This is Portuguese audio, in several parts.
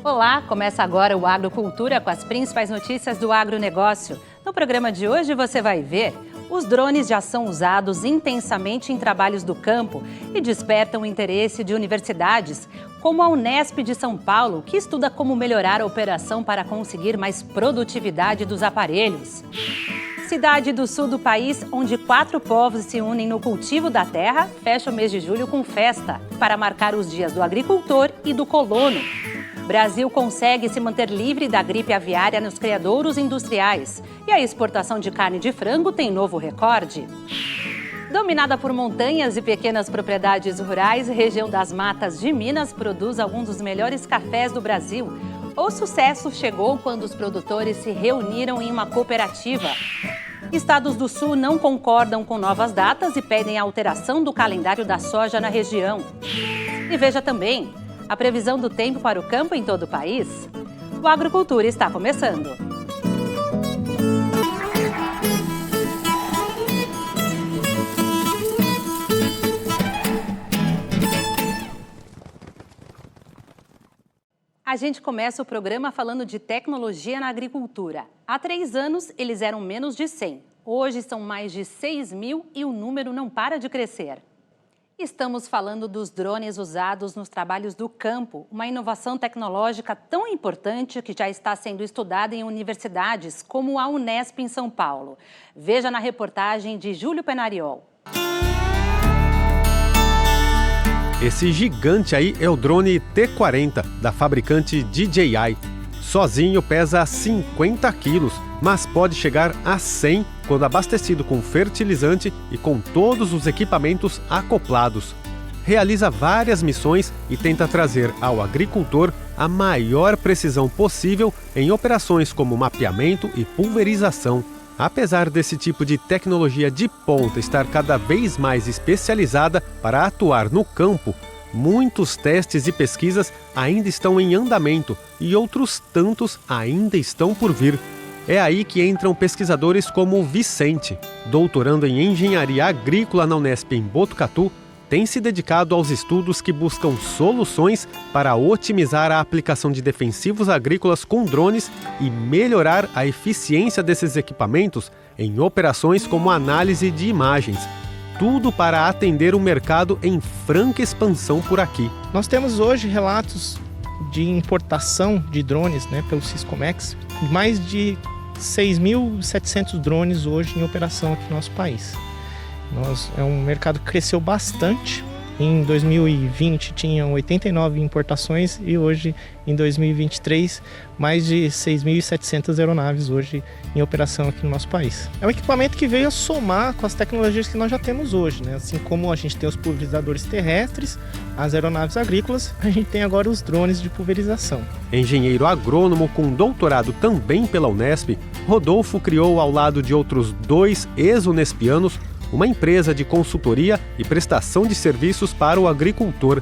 Olá, começa agora o Agrocultura com as principais notícias do agronegócio. No programa de hoje você vai ver: os drones já são usados intensamente em trabalhos do campo e despertam o interesse de universidades, como a Unesp de São Paulo, que estuda como melhorar a operação para conseguir mais produtividade dos aparelhos. Cidade do sul do país, onde 4 povos se unem no cultivo da terra, fecha o mês de julho com festa, para marcar os dias do agricultor e do colono. Brasil consegue se manter livre da gripe aviária nos criadouros industriais. E a exportação de carne de frango tem novo recorde. Dominada por montanhas e pequenas propriedades rurais, a região das Matas de Minas produz alguns dos melhores cafés do Brasil. O sucesso chegou quando os produtores se reuniram em uma cooperativa. Estados do Sul não concordam com novas datas e pedem a alteração do calendário da soja na região. E veja também a previsão do tempo para o campo em todo o país. O Agrocultura está começando. A gente começa o programa falando de tecnologia na agricultura. Há 3 anos, eles eram menos de 100. Hoje são mais de 6 mil e o número não para de crescer. Estamos falando dos drones usados nos trabalhos do campo, uma inovação tecnológica tão importante que já está sendo estudada em universidades como a Unesp em São Paulo. Veja na reportagem de Júlio Penariol. Esse gigante aí é o drone T40, da fabricante DJI. Sozinho pesa 50 quilos, mas pode chegar a 100 quando abastecido com fertilizante e com todos os equipamentos acoplados. Realiza várias missões e tenta trazer ao agricultor a maior precisão possível em operações como mapeamento e pulverização. Apesar desse tipo de tecnologia de ponta estar cada vez mais especializada para atuar no campo, muitos testes e pesquisas ainda estão em andamento e outros tantos ainda estão por vir. É aí que entram pesquisadores como o Vicente, doutorando em Engenharia Agrícola na Unesp em Botucatu, tem se dedicado aos estudos que buscam soluções para otimizar a aplicação de defensivos agrícolas com drones e melhorar a eficiência desses equipamentos em operações como análise de imagens. Tudo para atender um mercado em franca expansão por aqui. Nós temos hoje relatos de importação de drones, pelo Siscomex, mais de 6.700 drones hoje em operação aqui no nosso país. É um mercado que cresceu bastante. Em 2020 tinham 89 importações e hoje, em 2023, mais de 6.700 aeronaves hoje em operação aqui no nosso país. É um equipamento que veio a somar com as tecnologias que nós já temos hoje, Assim como a gente tem os pulverizadores terrestres, as aeronaves agrícolas, a gente tem agora os drones de pulverização. Engenheiro agrônomo com doutorado também pela Unesp, Rodolfo criou ao lado de outros 2 ex-unespianos uma empresa de consultoria e prestação de serviços para o agricultor.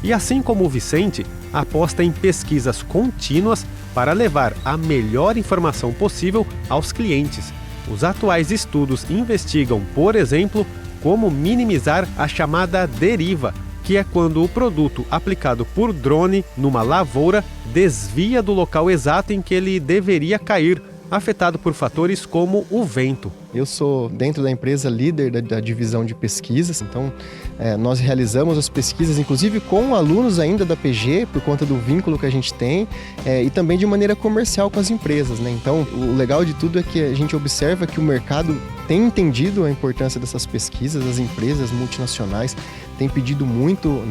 E assim como o Vicente, aposta em pesquisas contínuas para levar a melhor informação possível aos clientes. Os atuais estudos investigam, por exemplo, como minimizar a chamada deriva, que é quando o produto aplicado por drone numa lavoura desvia do local exato em que ele deveria cair, afetado por fatores como o vento. Eu sou, dentro da empresa, líder da divisão de pesquisas, então nós realizamos as pesquisas, inclusive com alunos ainda da PG, por conta do vínculo que a gente tem, e também de maneira comercial com as empresas, Então, o legal de tudo é que a gente observa que o mercado tem entendido a importância dessas pesquisas, as empresas multinacionais têm pedido muito,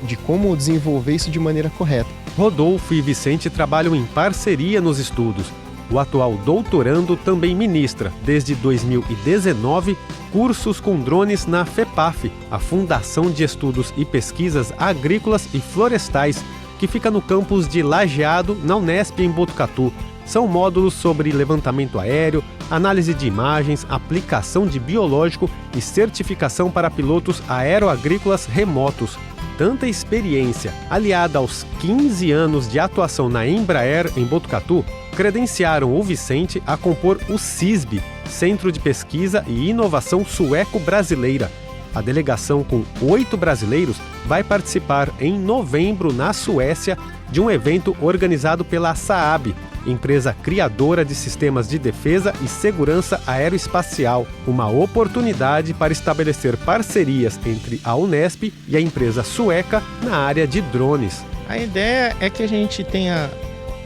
de como desenvolver isso de maneira correta. Rodolfo e Vicente trabalham em parceria nos estudos. O atual doutorando também ministra, desde 2019, cursos com drones na FEPAF, a Fundação de Estudos e Pesquisas Agrícolas e Florestais, que fica no campus de Lajeado, na Unesp em Botucatu. São módulos sobre levantamento aéreo, análise de imagens, aplicação de biológico e certificação para pilotos aeroagrícolas remotos. Tanta experiência, aliada aos 15 anos de atuação na Embraer em Botucatu, credenciaram o Vicente a compor o CISB, Centro de Pesquisa e Inovação Sueco-Brasileira. A delegação, com 8 brasileiros, vai participar em novembro, na Suécia, de um evento organizado pela Saab, empresa criadora de sistemas de defesa e segurança aeroespacial, uma oportunidade para estabelecer parcerias entre a Unesp e a empresa sueca na área de drones. A ideia é que a gente tenha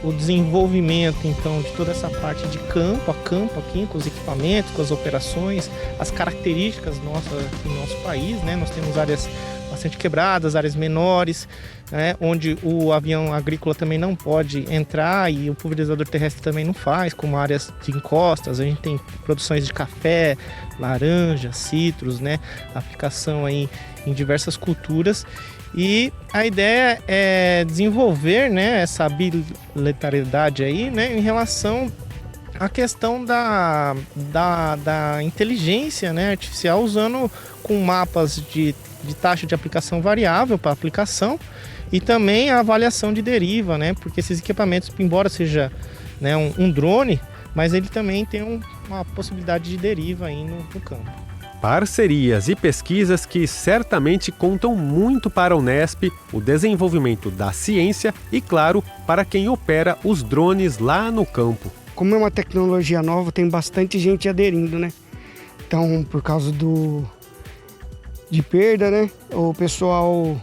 o desenvolvimento, então, de toda essa parte de campo a campo aqui, com os equipamentos, com as operações, as características nossas no nosso país, né? Nós temos áreas bastante quebradas, áreas menores, né? Onde o avião agrícola também não pode entrar e o pulverizador terrestre também não faz, como áreas de encostas. A gente tem produções de café, laranja, citros, né? Aplicação aí em diversas culturas. E a ideia é desenvolver, né, essa habilitariedade aí, né, em relação à questão da inteligência, né, artificial, usando com mapas de taxa de aplicação variável para aplicação e também a avaliação de deriva, né, porque esses equipamentos, embora seja, né, um drone, mas ele também tem uma possibilidade de deriva aí no campo. Parcerias e pesquisas que certamente contam muito para a Unesp, o desenvolvimento da ciência e, claro, para quem opera os drones lá no campo. Como é uma tecnologia nova, tem bastante gente aderindo, né? Então, por causa de perda, né? O pessoal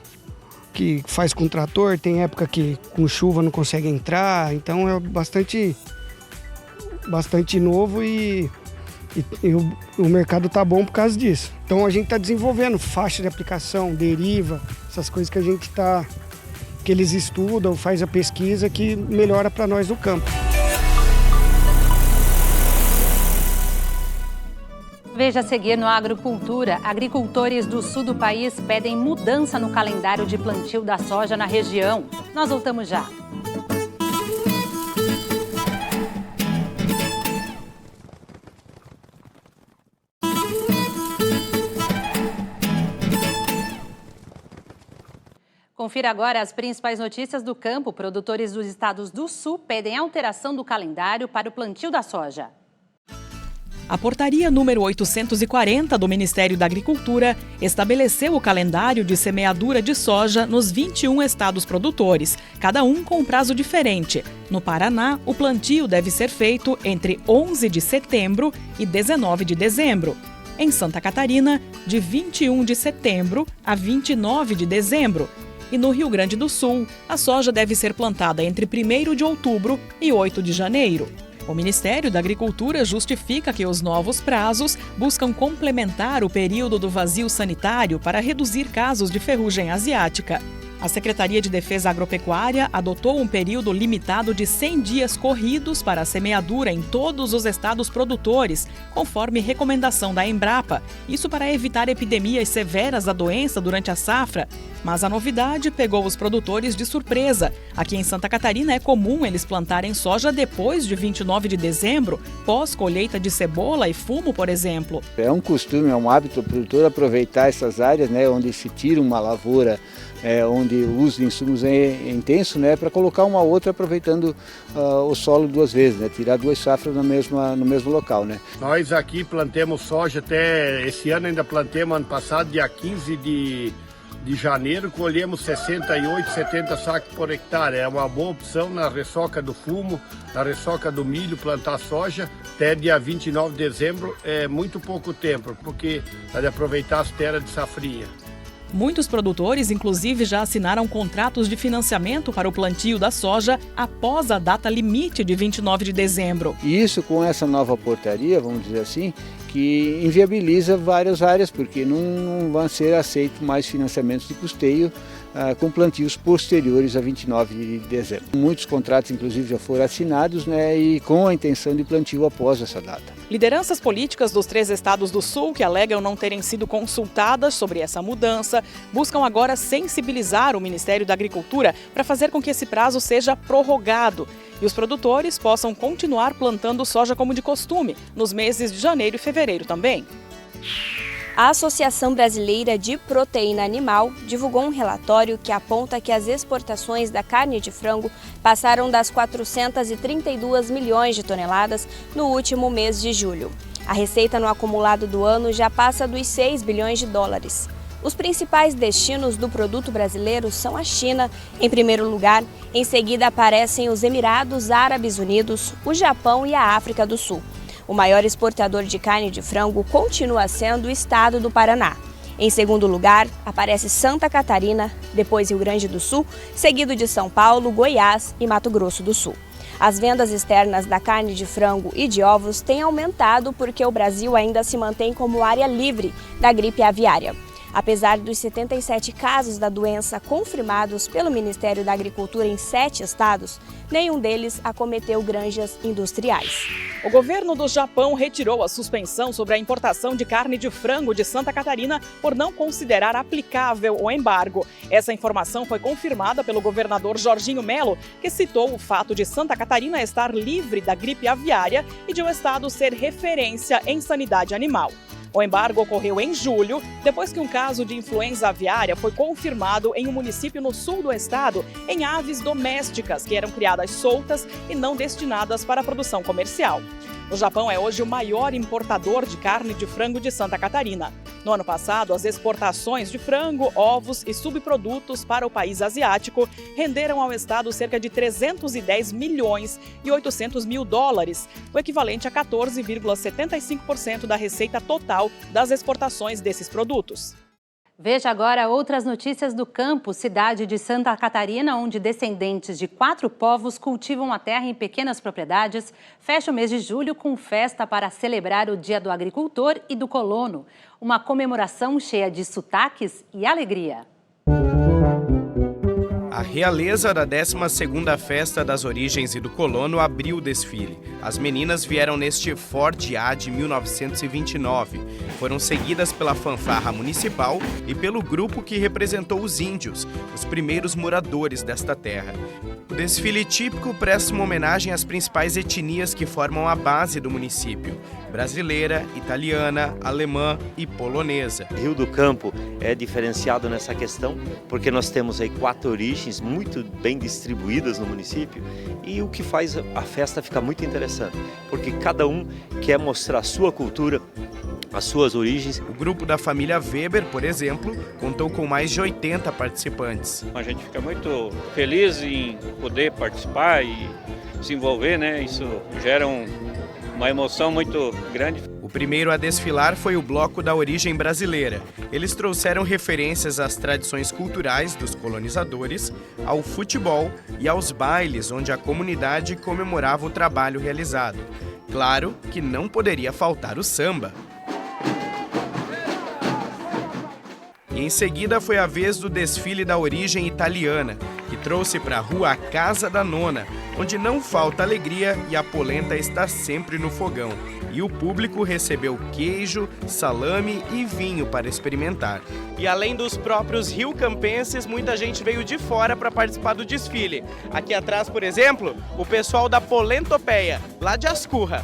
que faz com trator, tem época que com chuva não consegue entrar, então é bastante novo e o mercado tá bom por causa disso. Então a gente está desenvolvendo faixa de aplicação, deriva, essas coisas que eles estudam, faz a pesquisa que melhora para nós no campo. Veja a seguir no Agrocultura. Agricultores do sul do país pedem mudança no calendário de plantio da soja na região. Nós voltamos já. Confira agora as principais notícias do campo. Produtores dos estados do Sul pedem alteração do calendário para o plantio da soja. A portaria número 840 do Ministério da Agricultura estabeleceu o calendário de semeadura de soja nos 21 estados produtores, cada um com um prazo diferente. No Paraná, o plantio deve ser feito entre 11 de setembro e 19 de dezembro. Em Santa Catarina, de 21 de setembro a 29 de dezembro. E no Rio Grande do Sul, a soja deve ser plantada entre 1º de outubro e 8 de janeiro. O Ministério da Agricultura justifica que os novos prazos buscam complementar o período do vazio sanitário para reduzir casos de ferrugem asiática. A Secretaria de Defesa Agropecuária adotou um período limitado de 100 dias corridos para a semeadura em todos os estados produtores, conforme recomendação da Embrapa. Isso para evitar epidemias severas da doença durante a safra. Mas a novidade pegou os produtores de surpresa. Aqui em Santa Catarina é comum eles plantarem soja depois de 29 de dezembro, pós-colheita de cebola e fumo, por exemplo. É um costume, é um hábito do produtor aproveitar essas áreas, né, onde se tira uma lavoura, onde o uso de insumos é intenso, né, para colocar uma outra aproveitando o solo 2 vezes, né, tirar 2 safras no mesmo local, né. Nós aqui plantemos soja até esse ano, ainda plantemos ano passado, dia 15 de janeiro, colhemos 68, 70 sacos por hectare. É uma boa opção na ressaca do fumo, na ressaca do milho, plantar soja até dia 29 de dezembro. É muito pouco tempo, porque dá de aproveitar as terras de safrinha. Muitos produtores, inclusive, já assinaram contratos de financiamento para o plantio da soja após a data limite de 29 de dezembro. E isso, com essa nova portaria, vamos dizer assim, que inviabiliza várias áreas, porque não vão ser aceitos mais financiamentos de custeio com plantios posteriores a 29 de dezembro. Muitos contratos, inclusive, já foram assinados, né, e com a intenção de plantio após essa data. Lideranças políticas dos 3 estados do Sul, que alegam não terem sido consultadas sobre essa mudança, buscam agora sensibilizar o Ministério da Agricultura para fazer com que esse prazo seja prorrogado e os produtores possam continuar plantando soja como de costume, nos meses de janeiro e fevereiro também. A Associação Brasileira de Proteína Animal divulgou um relatório que aponta que as exportações da carne de frango passaram das 432 milhões de toneladas no último mês de julho. A receita no acumulado do ano já passa dos 6 bilhões de dólares. Os principais destinos do produto brasileiro são a China, em primeiro lugar. Em seguida aparecem os Emirados Árabes Unidos, o Japão e a África do Sul. O maior exportador de carne de frango continua sendo o estado do Paraná. Em segundo lugar, aparece Santa Catarina, depois Rio Grande do Sul, seguido de São Paulo, Goiás e Mato Grosso do Sul. As vendas externas da carne de frango e de ovos têm aumentado porque o Brasil ainda se mantém como área livre da gripe aviária. Apesar dos 77 casos da doença confirmados pelo Ministério da Agricultura em 7 estados, nenhum deles acometeu granjas industriais. O governo do Japão retirou a suspensão sobre a importação de carne de frango de Santa Catarina por não considerar aplicável o embargo. Essa informação foi confirmada pelo governador Jorginho Melo, que citou o fato de Santa Catarina estar livre da gripe aviária e de o estado ser referência em sanidade animal. O embargo ocorreu em julho, depois que um caso de influenza aviária foi confirmado em um município no sul do estado, em aves domésticas que eram criadas soltas e não destinadas para a produção comercial. O Japão é hoje o maior importador de carne de frango de Santa Catarina. No ano passado, as exportações de frango, ovos e subprodutos para o país asiático renderam ao estado cerca de 310 milhões e 800 mil dólares, o equivalente a 14,75% da receita total das exportações desses produtos. Veja agora outras notícias do campo, cidade de Santa Catarina, onde descendentes de 4 povos cultivam a terra em pequenas propriedades. Fecha o mês de julho com festa para celebrar o Dia do Agricultor e do Colono. Uma comemoração cheia de sotaques e alegria. A realeza da 12ª Festa das Origens e do Colono abriu o desfile. As meninas vieram neste Ford A de 1929. Foram seguidas pela fanfarra municipal e pelo grupo que representou os índios, os primeiros moradores desta terra. O desfile típico presta uma homenagem às principais etnias que formam a base do município: brasileira, italiana, alemã e polonesa. Rio do Campo é diferenciado nessa questão, porque nós temos aí 4 origens muito bem distribuídas no município, e o que faz a festa ficar muito interessante, porque cada um quer mostrar a sua cultura, as suas origens. O grupo da família Weber, por exemplo, contou com mais de 80 participantes. A gente fica muito feliz em poder participar e se envolver, né? Isso gera uma emoção muito grande. O primeiro a desfilar foi o Bloco da Origem Brasileira. Eles trouxeram referências às tradições culturais dos colonizadores, ao futebol e aos bailes onde a comunidade comemorava o trabalho realizado. Claro que não poderia faltar o samba. E em seguida foi a vez do desfile da origem italiana, que trouxe para a rua a Casa da Nona, onde não falta alegria e a polenta está sempre no fogão. E o público recebeu queijo, salame e vinho para experimentar. E além dos próprios riocampenses, muita gente veio de fora para participar do desfile. Aqui atrás, por exemplo, o pessoal da Polentopeia, lá de Ascurra.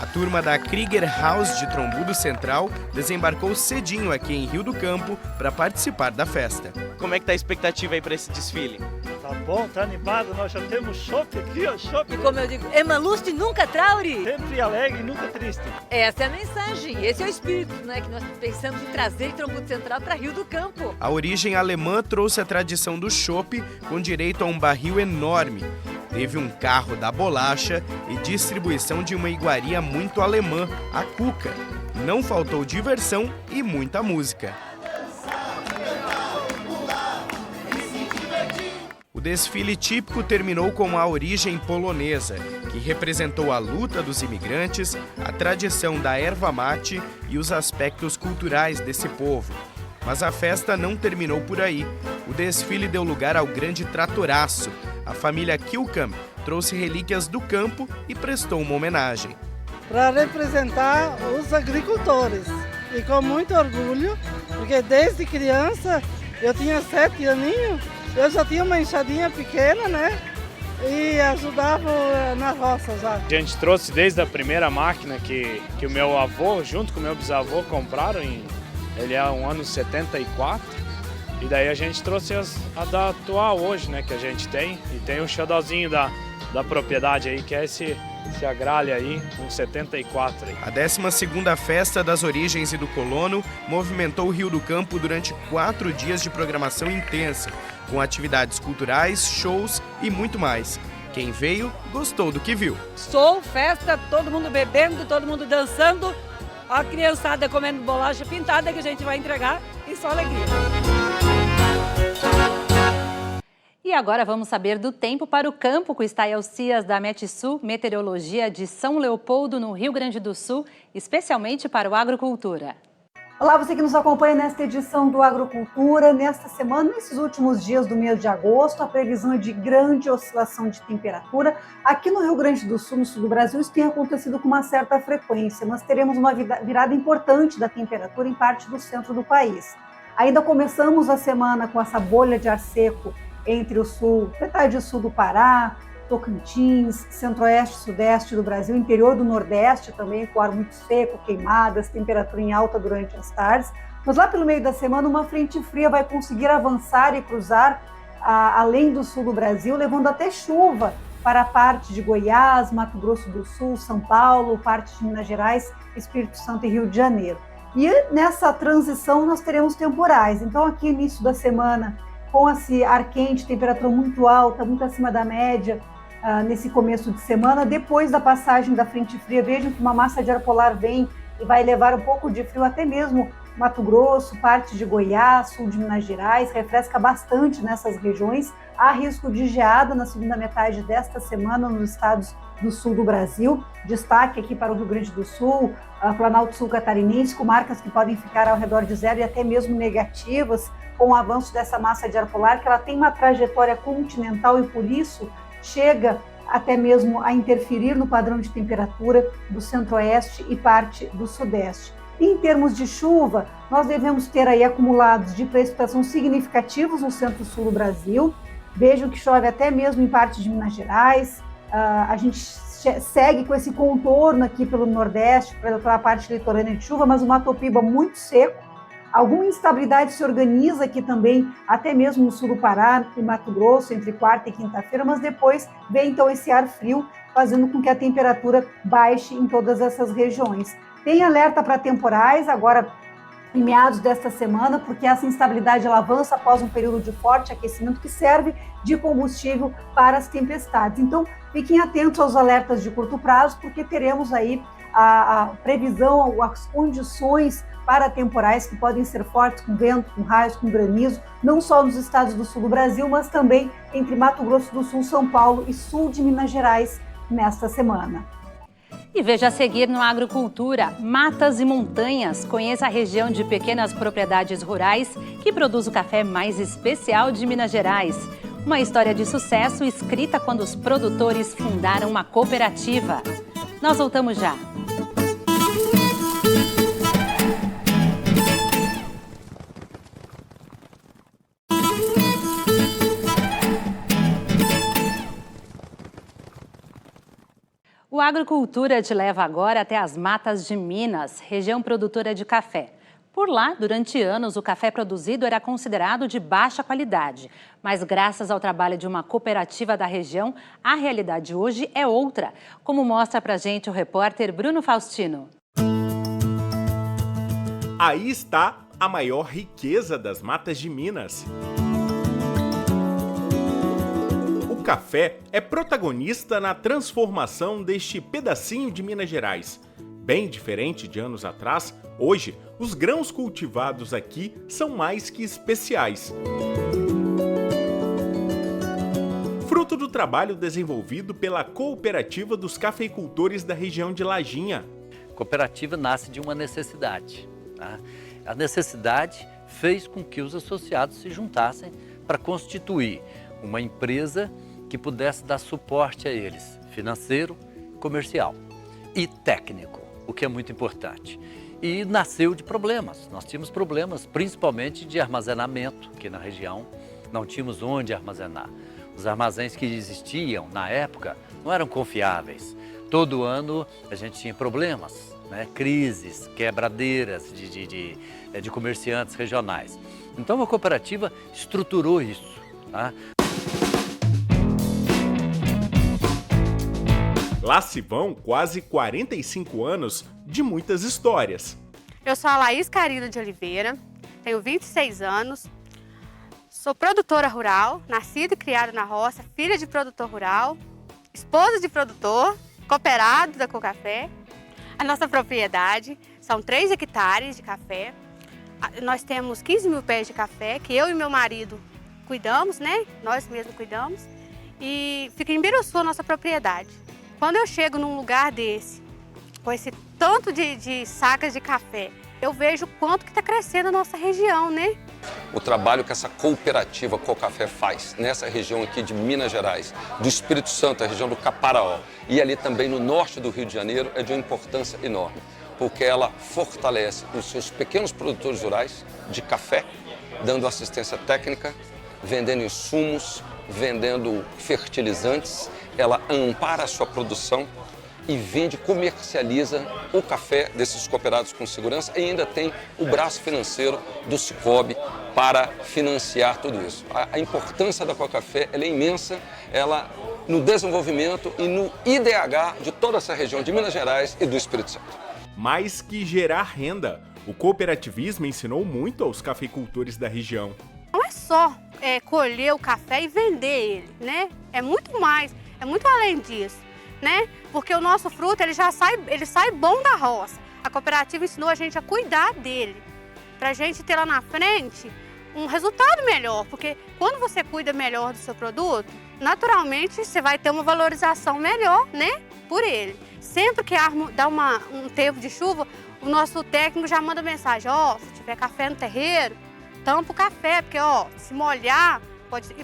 A turma da Krieger House de Trombudo Central desembarcou cedinho aqui em Rio do Campo para participar da festa. Como é que tá a expectativa aí para esse desfile? Tá bom, tá animado, nós já temos chopp aqui, ó, chopp. E como eu digo, é malusto e nunca traure. Sempre alegre e nunca triste. Essa é a mensagem, esse é o espírito, né, que nós pensamos em trazer de Trombudo Central para Rio do Campo. A origem alemã trouxe a tradição do chopp com direito a um barril enorme. Teve um carro da bolacha e distribuição de uma iguaria muito alemã, a Cuca. Não faltou diversão e muita música. O desfile típico terminou com a origem polonesa, que representou a luta dos imigrantes, a tradição da erva mate e os aspectos culturais desse povo. Mas a festa não terminou por aí. O desfile deu lugar ao grande tratoraço. A família Kilcam trouxe relíquias do campo e prestou uma homenagem. Para representar os agricultores. E com muito orgulho, porque desde criança, eu tinha 7 aninhos, eu já tinha uma enxadinha pequena, né? E ajudava na roça já. A gente trouxe desde a primeira máquina que o meu avô, junto com o meu bisavô, compraram. Ele é um ano 74. E daí a gente trouxe a da atual hoje, né, que a gente tem. E tem o xodózinho da da propriedade aí, que é esse agralha aí, com 74 aí. A 12ª Festa das Origens e do Colono movimentou o Rio do Campo durante 4 dias de programação intensa, com atividades culturais, shows e muito mais. Quem veio, gostou do que viu. Show, festa, todo mundo bebendo, todo mundo dançando, a criançada comendo bolacha pintada que a gente vai entregar e só alegria. E agora vamos saber do tempo para o campo com Stael Cias da Metsul Meteorologia de São Leopoldo, no Rio Grande do Sul, especialmente para o Agrocultura. Olá, você que nos acompanha nesta edição do Agrocultura. Nesta semana, nesses últimos dias do mês de agosto, a previsão é de grande oscilação de temperatura. Aqui no Rio Grande do Sul, no sul do Brasil, isso tem acontecido com uma certa frequência. Nós teremos uma virada importante da temperatura em parte do centro do país. Ainda começamos a semana com essa bolha de ar seco entre o sul, metade sul do Pará, Tocantins, centro-oeste, sudeste do Brasil, interior do nordeste também, com ar muito seco, queimadas, temperatura em alta durante as tardes. Mas lá pelo meio da semana, uma frente fria vai conseguir avançar e cruzar além do sul do Brasil, levando até chuva para a parte de Goiás, Mato Grosso do Sul, São Paulo, parte de Minas Gerais, Espírito Santo e Rio de Janeiro. E nessa transição nós teremos temporais. Então aqui início da semana, com esse ar quente, temperatura muito alta, muito acima da média, nesse começo de semana. Depois da passagem da frente fria, vejam que uma massa de ar polar vem e vai levar um pouco de frio até mesmo Mato Grosso, parte de Goiás, sul de Minas Gerais, refresca bastante nessas regiões. Há risco de geada na segunda metade desta semana nos estados do sul do Brasil. Destaque aqui para o Rio Grande do Sul, Planalto Sul Catarinense, com marcas que podem ficar ao redor de zero e até mesmo negativas, com o avanço dessa massa de ar polar, que ela tem uma trajetória continental e por isso chega até mesmo a interferir no padrão de temperatura do centro-oeste e parte do sudeste. Em termos de chuva, nós devemos ter aí acumulados de precipitação significativos no centro-sul do Brasil. Vejam que chove até mesmo em parte de Minas Gerais. A gente segue com esse contorno aqui pelo nordeste, pela parte litorânea de chuva, mas o Mato Piba muito seco. Alguma instabilidade se organiza aqui também, até mesmo no sul do Pará e Mato Grosso, entre quarta e quinta-feira, mas depois vem então esse ar frio, fazendo com que a temperatura baixe em todas essas regiões. Tem alerta para temporais agora em meados desta semana, porque essa instabilidade ela avança após um período de forte aquecimento que serve de combustível para as tempestades. Então, fiquem atentos aos alertas de curto prazo, porque teremos aí a previsão, as condições para temporais que podem ser fortes, com vento, com raios, com granizo, não só nos estados do sul do Brasil, mas também entre Mato Grosso do Sul, São Paulo e sul de Minas Gerais nesta semana. E veja a seguir no Agrocultura, Matas e Montanhas. Conheça a região de pequenas propriedades rurais que produz o café mais especial de Minas Gerais. Uma história de sucesso escrita quando os produtores fundaram uma cooperativa. Nós voltamos já. O Agrocultura te leva agora até as Matas de Minas, região produtora de café. Por lá, durante anos, o café produzido era considerado de baixa qualidade. Mas graças ao trabalho de uma cooperativa da região, a realidade hoje é outra, como mostra pra gente o repórter Bruno Faustino. Aí está a maior riqueza das Matas de Minas. O café é protagonista na transformação deste pedacinho de Minas Gerais. Bem diferente de anos atrás, hoje os grãos cultivados aqui são mais que especiais. Fruto do trabalho desenvolvido pela Cooperativa dos Cafeicultores da região de Lajinha. A cooperativa nasce de uma necessidade. Tá? A necessidade fez com que os associados se juntassem para constituir uma empresa que pudesse dar suporte a eles, financeiro, comercial e técnico, o que é muito importante. E nasceu de problemas. Nós tínhamos problemas principalmente de armazenamento, que na região não tínhamos onde armazenar. Os armazéns que existiam na época não eram confiáveis. Todo ano a gente tinha problemas, né? Crises, quebradeiras de comerciantes regionais. Então a cooperativa estruturou isso. Tá? Lá se vão quase 45 anos de muitas histórias. Eu sou a Laís Carina de Oliveira, tenho 26 anos, sou produtora rural, nascida e criada na roça, filha de produtor rural, esposa de produtor, cooperado da Cocafé. A nossa propriedade são 3 hectares de café. Nós temos 15 mil pés de café, que eu e meu marido cuidamos, né? Nós mesmos cuidamos. E fica em Biruçu a nossa propriedade. Quando eu chego num lugar desse, com esse tanto de sacas de café, eu vejo o quanto que está crescendo a nossa região, né? O trabalho que essa cooperativa Cocafé faz nessa região aqui de Minas Gerais, do Espírito Santo, a região do Caparaó, e ali também no norte do Rio de Janeiro, é de uma importância enorme, porque ela fortalece os seus pequenos produtores rurais de café, dando assistência técnica, vendendo insumos, vendendo fertilizantes, ela ampara a sua produção e vende, comercializa o café desses cooperados com segurança e ainda tem o braço financeiro do Cicobi para financiar tudo isso. A importância da Cocafé ela é imensa, ela no desenvolvimento e no IDH de toda essa região de Minas Gerais e do Espírito Santo. Mais que gerar renda, o cooperativismo ensinou muito aos cafeicultores da região. Não é só colher o café e vender ele, né? É muito mais, é muito além disso, né? Porque o nosso fruto ele sai bom da roça. A cooperativa ensinou a gente a cuidar dele, para a gente ter lá na frente um resultado melhor. Porque quando você cuida melhor do seu produto, naturalmente você vai ter uma valorização melhor, né? Por ele. Sempre que dá um tempo de chuva, o nosso técnico já manda mensagem: ó, se tiver café no terreiro, tampa o café, porque ó, se molhar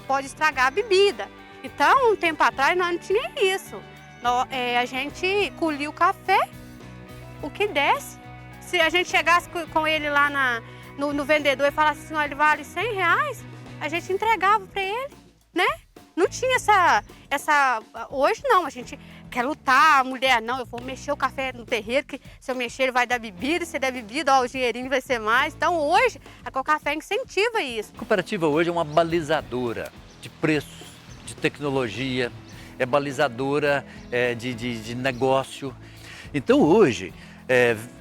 pode estragar a bebida. Então, um tempo atrás nós não tinha isso. A gente colhia o café, o que desse. Se a gente chegasse com ele lá no vendedor e falasse assim: ó, ele vale R$100, a gente entregava para ele, né? Não tinha essa... Hoje não, a gente quer lutar, a mulher não, eu vou mexer o café no terreiro, que se eu mexer ele vai dar bebida, se der bebida, ó, o dinheirinho vai ser mais. Então hoje a Cocafé incentiva isso. A cooperativa hoje é uma balizadora de preços, de tecnologia, é balizadora de negócio. Então hoje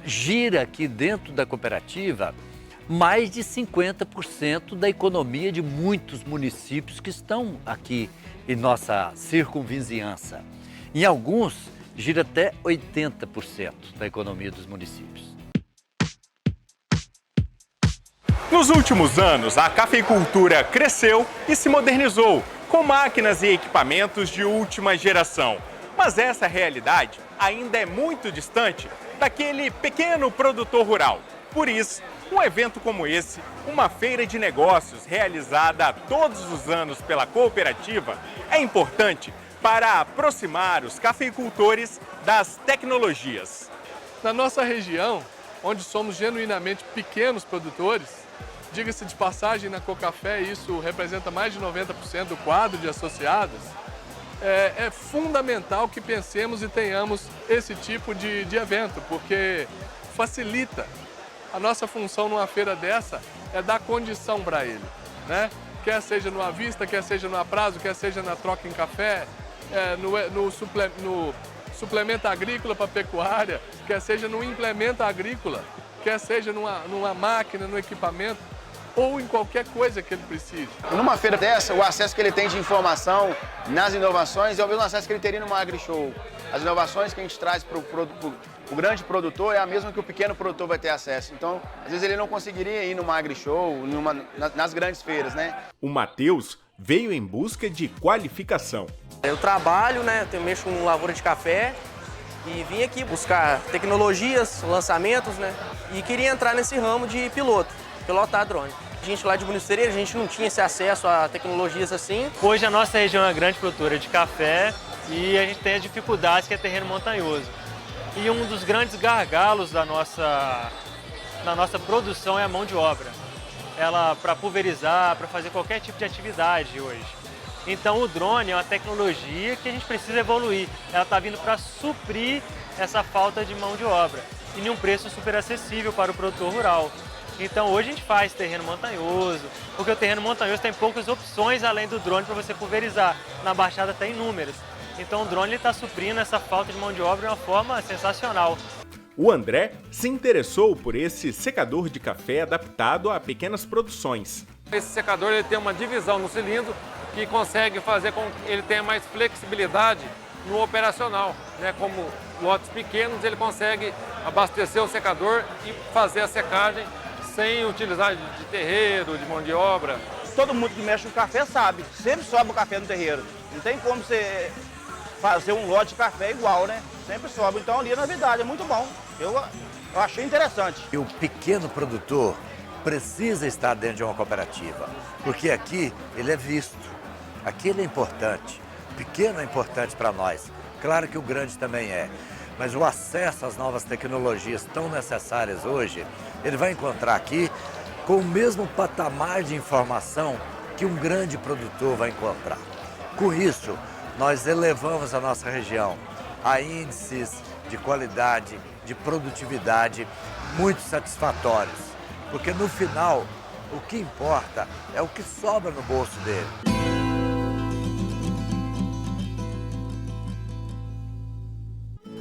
gira aqui dentro da cooperativa mais de 50% da economia de muitos municípios que estão aqui em nossa circunvizinhança. Em alguns, gira até 80% da economia dos municípios. Nos últimos anos, a cafeicultura cresceu e se modernizou, com máquinas e equipamentos de última geração. Mas essa realidade ainda é muito distante daquele pequeno produtor rural. Por isso, um evento como esse, uma feira de negócios realizada todos os anos pela cooperativa, é importante para aproximar os cafeicultores das tecnologias. Na nossa região, onde somos genuinamente pequenos produtores, diga-se de passagem, na Cocafé isso representa mais de 90% do quadro de associados, é fundamental que pensemos e tenhamos esse tipo de evento, porque facilita. A nossa função numa feira dessa é dar condição para ele, né? Quer seja no à vista, quer seja no a prazo, quer seja na troca em café, no suplemento agrícola para pecuária, quer seja no implemento agrícola, quer seja numa máquina, no equipamento, ou em qualquer coisa que ele precise. Numa feira dessa, o acesso que ele tem de informação nas inovações é o mesmo acesso que ele teria numa AgriShow. As inovações que a gente traz para o grande produtor é a mesma que o pequeno produtor vai ter acesso. Então, às vezes ele não conseguiria ir numa AgriShow, nas grandes feiras, né? O Matheus veio em busca de qualificação. Eu trabalho, né? Eu mexo com lavoura de café e vim aqui buscar tecnologias, lançamentos, né? E queria entrar nesse ramo de pilotar drone. A gente lá de Municeira, a gente não tinha esse acesso a tecnologias assim. Hoje a nossa região é grande produtora de café e a gente tem as dificuldades que é terreno montanhoso. E um dos grandes gargalos da nossa produção é a mão de obra. Ela para pulverizar, para fazer qualquer tipo de atividade hoje. Então o drone é uma tecnologia que a gente precisa evoluir. Ela está vindo para suprir essa falta de mão de obra e em um preço super acessível para o produtor rural. Então hoje a gente faz terreno montanhoso, porque o terreno montanhoso tem poucas opções além do drone para você pulverizar. Na Baixada tem inúmeras. Então o drone está suprindo essa falta de mão de obra de uma forma sensacional. O André se interessou por esse secador de café adaptado a pequenas produções. Esse secador ele tem uma divisão no cilindro que consegue fazer com que ele tenha mais flexibilidade no operacional, né? Como lotes pequenos, ele consegue abastecer o secador e fazer a secagem sem utilizar de terreiro, de mão de obra. Todo mundo que mexe com café sabe, sempre sobe o café no terreiro. Não tem como você fazer um lote de café igual, né? Sempre sobe. Então ali, na verdade, é muito bom. Eu achei interessante. E o pequeno produtor precisa estar dentro de uma cooperativa, porque aqui ele é visto, aqui ele é importante. O pequeno é importante para nós, claro que o grande também é, mas o acesso às novas tecnologias tão necessárias hoje, ele vai encontrar aqui com o mesmo patamar de informação que um grande produtor vai encontrar. Com isso, nós elevamos a nossa região a índices de qualidade, de produtividade muito satisfatórios, porque no final, o que importa é o que sobra no bolso dele.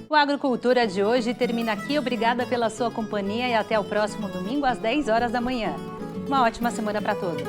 O Agrocultura de hoje termina aqui. Obrigada pela sua companhia e até o próximo domingo às 10 horas da manhã. Uma ótima semana para todos.